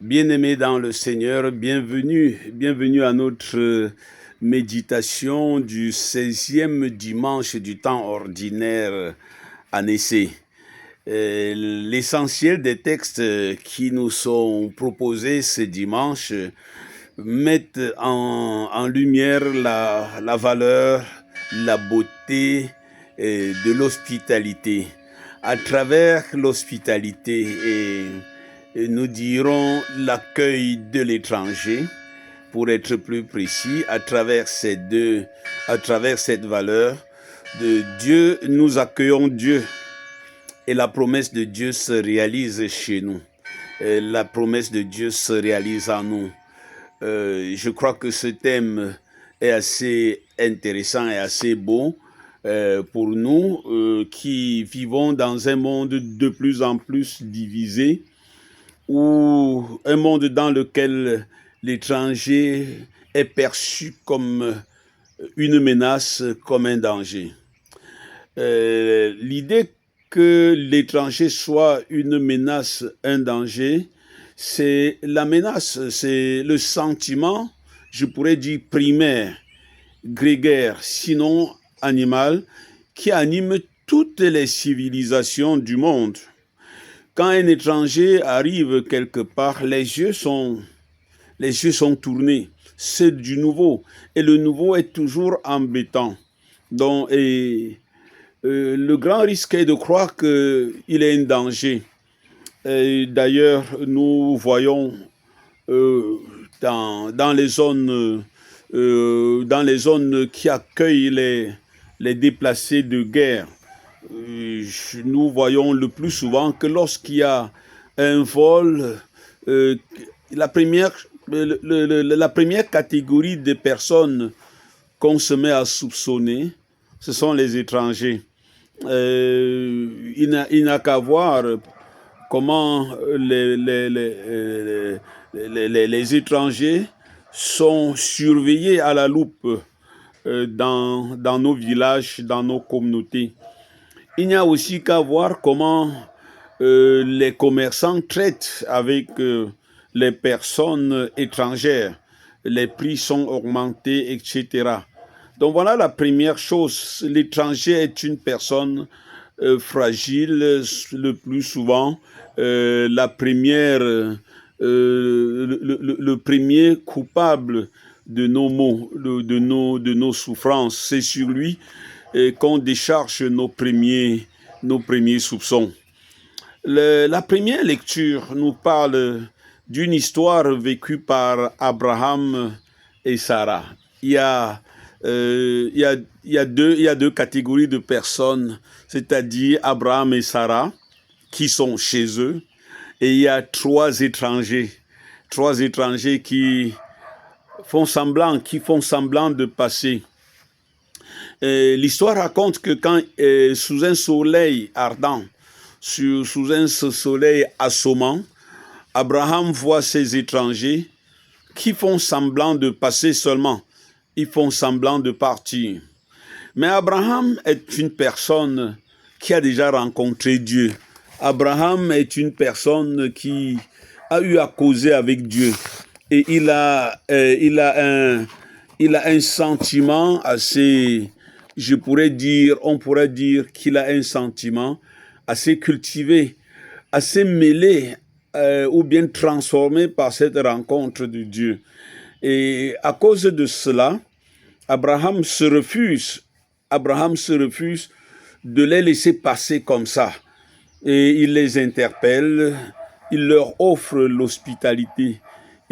Bien-aimés dans le Seigneur, bienvenue à notre méditation du 16e dimanche du temps ordinaire en essai. L'essentiel des textes qui nous sont proposés ce dimanche mettent en lumière la valeur, la beauté de l'hospitalité. À travers l'hospitalité et nous dirons l'accueil de l'étranger, pour être plus précis, à travers cette valeur de Dieu, nous accueillons Dieu et la promesse de Dieu se réalise chez nous. La promesse de Dieu se réalise en nous. Je crois que ce thème est assez intéressant et assez beau pour nous qui vivons dans un monde de plus en plus divisé, ou un monde dans lequel l'étranger est perçu comme une menace, comme un danger. L'idée que l'étranger soit une menace, un danger, c'est la menace, c'est le sentiment, je pourrais dire primaire, grégaire, sinon animal, qui anime toutes les civilisations du monde. Quand un étranger arrive quelque part, les yeux sont tournés. C'est du nouveau. Et le nouveau est toujours embêtant. Donc, le grand risque est de croire qu'il est un danger. D'ailleurs, nous voyons dans les zones qui accueillent les déplacés de guerre, nous voyons le plus souvent que lorsqu'il y a un vol, la première catégorie de personnes qu'on se met à soupçonner, ce sont les étrangers. Il n'a qu'à voir comment les étrangers sont surveillés à la loupe dans nos villages, dans nos communautés. Il n'y a aussi qu'à voir comment les commerçants traitent avec les personnes étrangères. Les prix sont augmentés, etc. Donc voilà la première chose. L'étranger est une personne fragile, le plus souvent. Le premier coupable de nos maux, de nos souffrances, c'est sur lui qu'on décharge nos premiers soupçons. La première lecture nous parle d'une histoire vécue par Abraham et Sarah. Il y a deux catégories de personnes, c'est-à-dire Abraham et Sarah, qui sont chez eux, et il y a trois étrangers qui font semblant de passer. L'histoire raconte que quand sous un soleil ardent, sous un soleil assommant, Abraham voit ces étrangers qui font semblant de passer seulement. Ils font semblant de partir. Mais Abraham est une personne qui a déjà rencontré Dieu. Abraham est une personne qui a eu à causer avec Dieu. Et il a un sentiment assez, on pourrait dire qu'il a un sentiment assez cultivé, assez mêlé ou bien transformé par cette rencontre de Dieu. Et à cause de cela, Abraham se refuse de les laisser passer comme ça. Et il les interpelle, il leur offre l'hospitalité.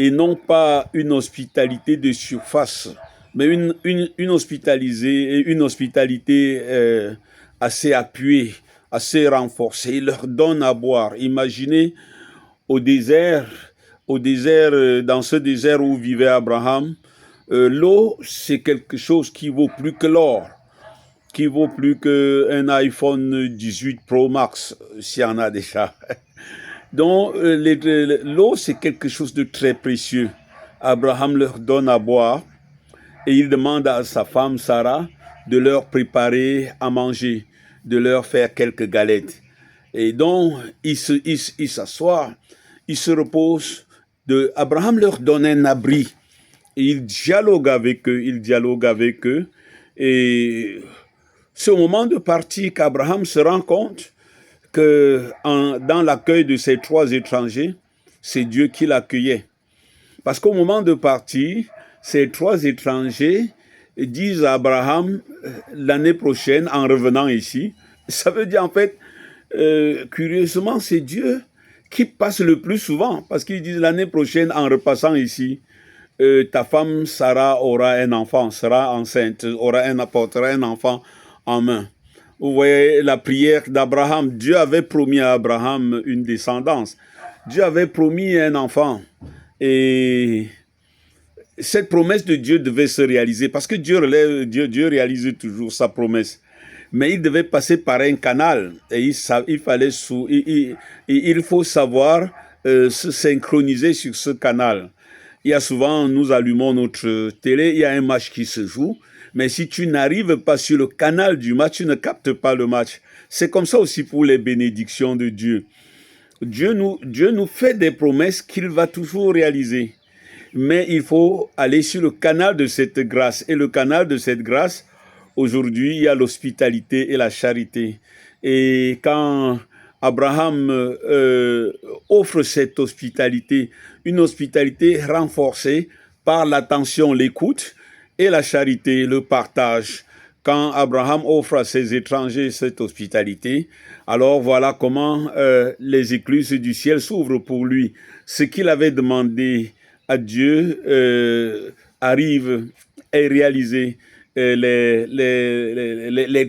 Et non pas une hospitalité de surface, mais une hospitalité assez appuyée, assez renforcée. Il leur donne à boire. Imaginez au désert, dans ce désert où vivait Abraham, l'eau, c'est quelque chose qui vaut plus que l'or, qui vaut plus qu'un iPhone 18 Pro Max, s'il y en a déjà. Donc, l'eau, c'est quelque chose de très précieux. Abraham leur donne à boire et il demande à sa femme Sarah de leur préparer à manger, de leur faire quelques galettes. Et donc, il s'assoit, il se repose Abraham leur donne un abri. Il dialogue avec eux. Et c'est au moment de partir qu'Abraham se rend compte que dans l'accueil de ces 3 étrangers, c'est Dieu qui l'accueillait. Parce qu'au moment de partir, ces 3 étrangers disent à Abraham, l'année prochaine, en revenant ici, ça veut dire en fait, curieusement, c'est Dieu qui passe le plus souvent, parce qu'ils disent l'année prochaine, en repassant ici, ta femme Sarah aura un enfant, sera enceinte, apportera un enfant en main. Vous voyez la prière d'Abraham. Dieu avait promis à Abraham une descendance. Dieu avait promis un enfant. Et cette promesse de Dieu devait se réaliser parce que Dieu réalise toujours sa promesse. Mais il devait passer par un canal et il faut savoir se synchroniser sur ce canal. Il y a souvent, nous allumons notre télé, il y a un match qui se joue, mais si tu n'arrives pas sur le canal du match, tu ne captes pas le match. C'est comme ça aussi pour les bénédictions de Dieu. Dieu nous fait des promesses qu'il va toujours réaliser. Mais il faut aller sur le canal de cette grâce. Et le canal de cette grâce, aujourd'hui, il y a l'hospitalité et la charité. Et quand Abraham offre cette hospitalité, une hospitalité renforcée par l'attention, l'écoute et la charité, le partage. Quand Abraham offre à ses étrangers cette hospitalité, alors voilà comment les écluses du ciel s'ouvrent pour lui. Ce qu'il avait demandé à Dieu arrive et réalisé. Les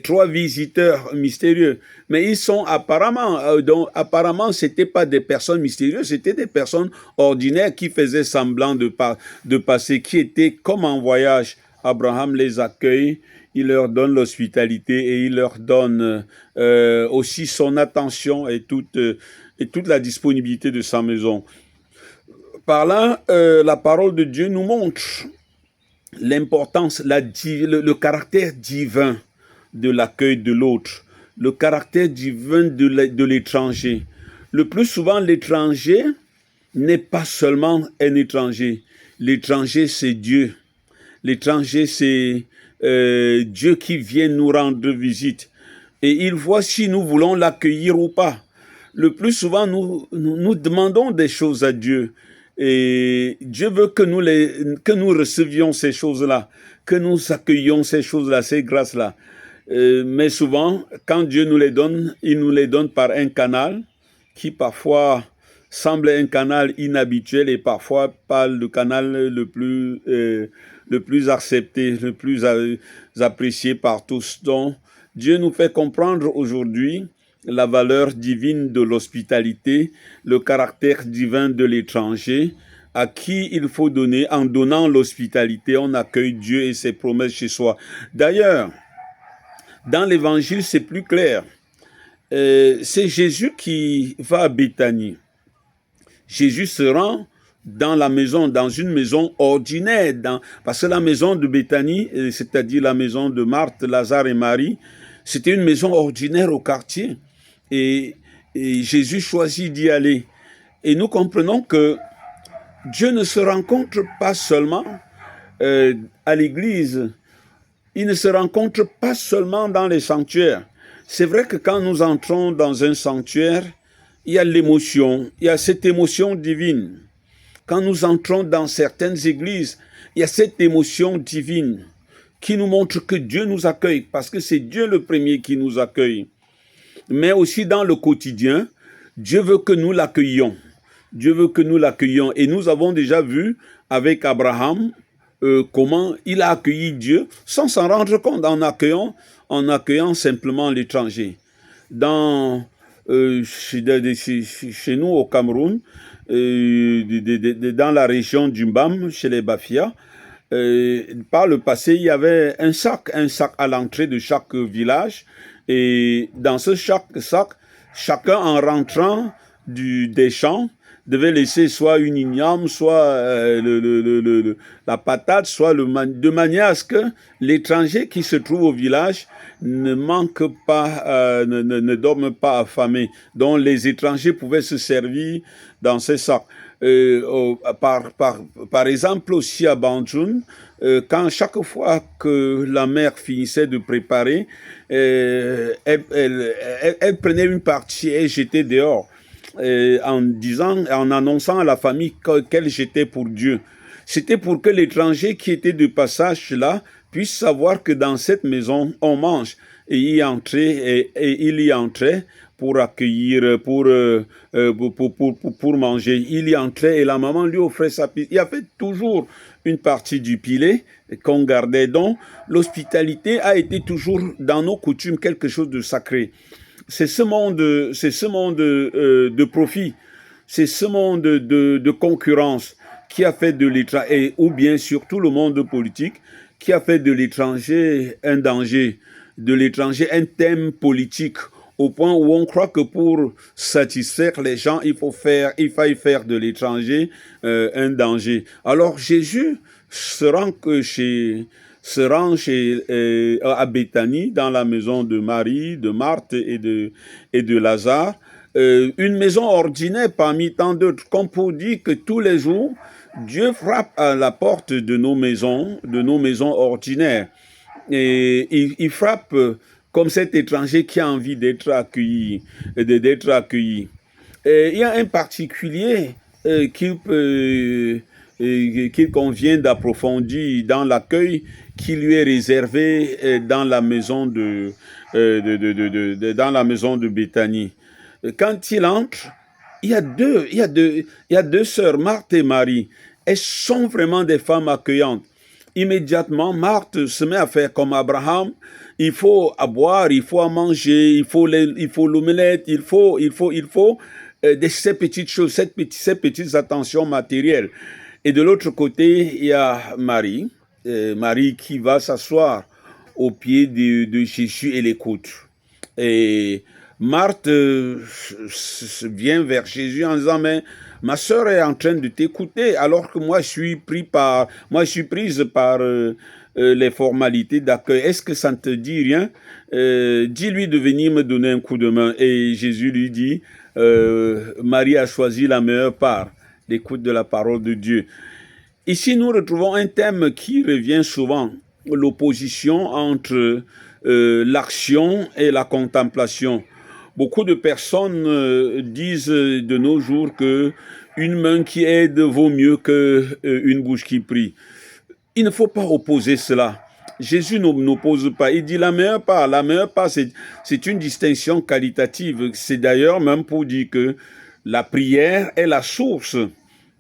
3 visiteurs mystérieux, mais ils sont apparemment c'était pas des personnes mystérieuses, c'était des personnes ordinaires qui faisaient semblant de passer, qui étaient comme en voyage. Abraham les accueille, il leur donne l'hospitalité et il leur donne aussi son attention et toute la disponibilité de sa maison. Par là, la parole de Dieu nous montre l'importance, le caractère divin de l'accueil de l'autre, le caractère divin de l'étranger. Le plus souvent, l'étranger n'est pas seulement un étranger. L'étranger, c'est Dieu. L'étranger, c'est Dieu qui vient nous rendre visite. Et il voit si nous voulons l'accueillir ou pas. Le plus souvent, nous demandons des choses à Dieu. Et Dieu veut que nous recevions ces choses-là, que nous accueillions ces choses-là, ces grâces-là. Mais souvent, quand Dieu nous les donne, il nous les donne par un canal qui parfois semble un canal inhabituel et parfois pas le canal le plus accepté, le plus apprécié par tous. Donc, Dieu nous fait comprendre aujourd'hui la valeur divine de l'hospitalité, le caractère divin de l'étranger, à qui il faut donner. En donnant l'hospitalité, on accueille Dieu et ses promesses chez soi. D'ailleurs, dans l'évangile, c'est plus clair. C'est Jésus qui va à Béthanie. Jésus se rend dans une maison ordinaire, parce que la maison de Béthanie, c'est-à-dire la maison de Marthe, Lazare et Marie, c'était une maison ordinaire au quartier. Et Jésus choisit d'y aller. Et nous comprenons que Dieu ne se rencontre pas seulement à l'église, il ne se rencontre pas seulement dans les sanctuaires. C'est vrai que quand nous entrons dans un sanctuaire, il y a l'émotion, il y a cette émotion divine. Quand nous entrons dans certaines églises, il y a cette émotion divine qui nous montre que Dieu nous accueille, parce que c'est Dieu le premier qui nous accueille. Mais aussi dans le quotidien, Dieu veut que nous l'accueillions. Dieu veut que nous l'accueillions. Et nous avons déjà vu avec Abraham comment il a accueilli Dieu sans s'en rendre compte, en accueillant simplement l'étranger. Chez nous au Cameroun, dans la région du Mbam, chez les Bafia, par le passé, il y avait un sac à l'entrée de chaque village. Et dans ce sac, chacun en rentrant des champs devait laisser soit une igname, soit la patate, soit de manière à ce que l'étranger qui se trouve au village ne manque pas, ne dorme pas affamé. Donc les étrangers pouvaient se servir dans ces sacs. Par exemple aussi à Banjul, quand chaque fois que la mère finissait de préparer, elle prenait une partie et jetait dehors en annonçant à la famille qu'elle jetait pour Dieu. C'était pour que l'étranger qui était de passage là puisse savoir que dans cette maison, on mange. Et il y entrait pour accueillir, pour manger. Il y entrait et la maman lui offrait sa pizza. Il y avait toujours une partie du filet qu'on gardait. Donc, l'hospitalité a été toujours dans nos coutumes quelque chose de sacré. C'est ce monde de profit, c'est ce monde de concurrence qui a fait de l'étranger, ou bien surtout le monde politique, qui a fait de l'étranger un danger, de l'étranger un thème politique, au point où on croit que pour satisfaire les gens, il faille faire de l'étranger un danger. Alors Jésus se rend à Béthanie, dans la maison de Marie, de Marthe et de Lazare, une maison ordinaire parmi tant d'autres, comme pour dire que tous les jours, Dieu frappe à la porte de nos maisons ordinaires. Et il frappe comme cet étranger qui a envie d'être accueilli. Et il y a un particulier qu'il convient d'approfondir dans l'accueil qui lui est réservé dans la maison de Béthanie. Quand il entre, il y a deux sœurs, Marthe et Marie. Elles sont vraiment des femmes accueillantes. Immédiatement, Marthe se met à faire comme Abraham. Il faut à boire, il faut à manger, il faut l'omelette, il faut ces petites choses, ces petites attentions matérielles. Et de l'autre côté, il y a Marie, Marie qui va s'asseoir au pied de Jésus et l'écoute. Et Marthe vient vers Jésus en disant, mais ma sœur est en train de t'écouter, alors que moi je suis prise par les formalités d'accueil. Est-ce que ça ne te dit rien? Dis-lui de venir me donner un coup de main. Et Jésus lui dit, Marie a choisi la meilleure part, l'écoute de la parole de Dieu. Ici, nous retrouvons un thème qui revient souvent, l'opposition entre l'action et la contemplation. Beaucoup de personnes disent de nos jours que une main qui aide vaut mieux qu'une bouche qui prie. Il ne faut pas opposer cela. Jésus n'oppose pas. Il dit la meilleure part. La meilleure part, c'est une distinction qualitative. C'est d'ailleurs même pour dire que la prière est la source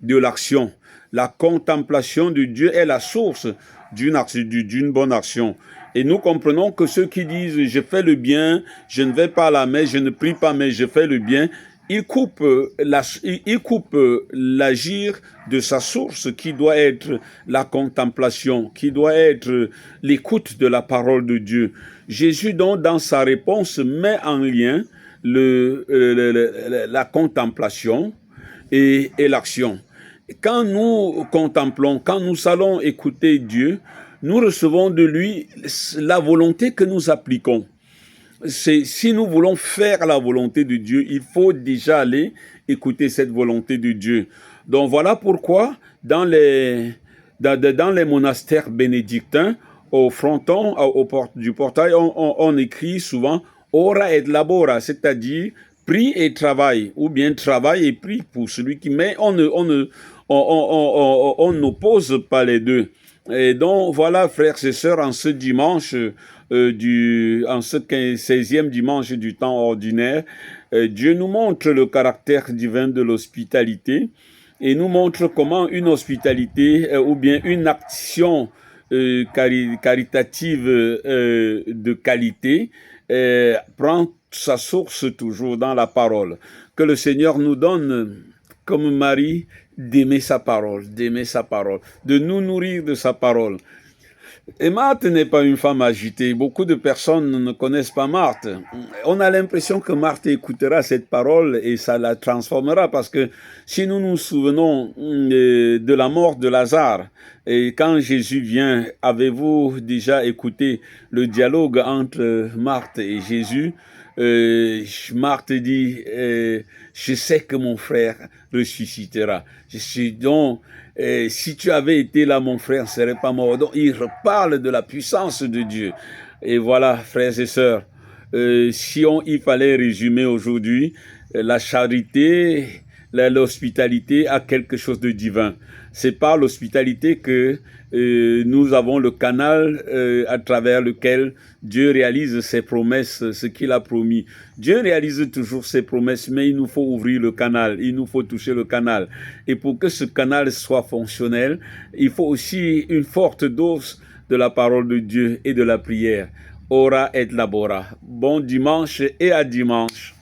de l'action. La contemplation de Dieu est la source d'une bonne action. Et nous comprenons que ceux qui disent « je fais le bien, je ne vais pas à la messe, je ne prie pas, mais je fais le bien », ils coupent l'agir de sa source qui doit être la contemplation, qui doit être l'écoute de la parole de Dieu. Jésus, donc, dans sa réponse, met en lien la contemplation et l'action. Quand nous contemplons, quand nous allons écouter Dieu, nous recevons de lui la volonté que nous appliquons. Si nous voulons faire la volonté de Dieu, il faut déjà aller écouter cette volonté de Dieu. Donc voilà pourquoi dans les monastères bénédictins, au fronton, du portail, on écrit souvent « ora et labora », c'est-à-dire « prie et travaille » ou bien « travaille et prie » pour celui qui... Mais on n'oppose pas les deux. Et donc, voilà, frères et sœurs, en ce dimanche, en ce 16e dimanche du temps ordinaire, Dieu nous montre le caractère divin de l'hospitalité et nous montre comment une hospitalité ou bien une action caritative de qualité prend sa source toujours dans la parole. Que le Seigneur nous donne, comme Marie, d'aimer sa parole, de nous nourrir de sa parole. Et Marthe n'est pas une femme agitée. Beaucoup de personnes ne connaissent pas Marthe. On a l'impression que Marthe écoutera cette parole et ça la transformera parce que si nous nous souvenons de la mort de Lazare, et quand Jésus vient, avez-vous déjà écouté le dialogue entre Marthe et Jésus? Marthe dit, je sais que mon frère ressuscitera. Je suis donc, si tu avais été là, mon frère ne serait pas mort. Donc, il reparle de la puissance de Dieu. Et voilà, frères et sœurs, si il fallait résumer aujourd'hui, la charité, l'hospitalité a quelque chose de divin. C'est par l'hospitalité que nous avons le canal à travers lequel Dieu réalise ses promesses, ce qu'il a promis. Dieu réalise toujours ses promesses, mais il nous faut ouvrir le canal, il nous faut toucher le canal. Et pour que ce canal soit fonctionnel, il faut aussi une forte dose de la parole de Dieu et de la prière. Ora et labora. Bon dimanche et à dimanche.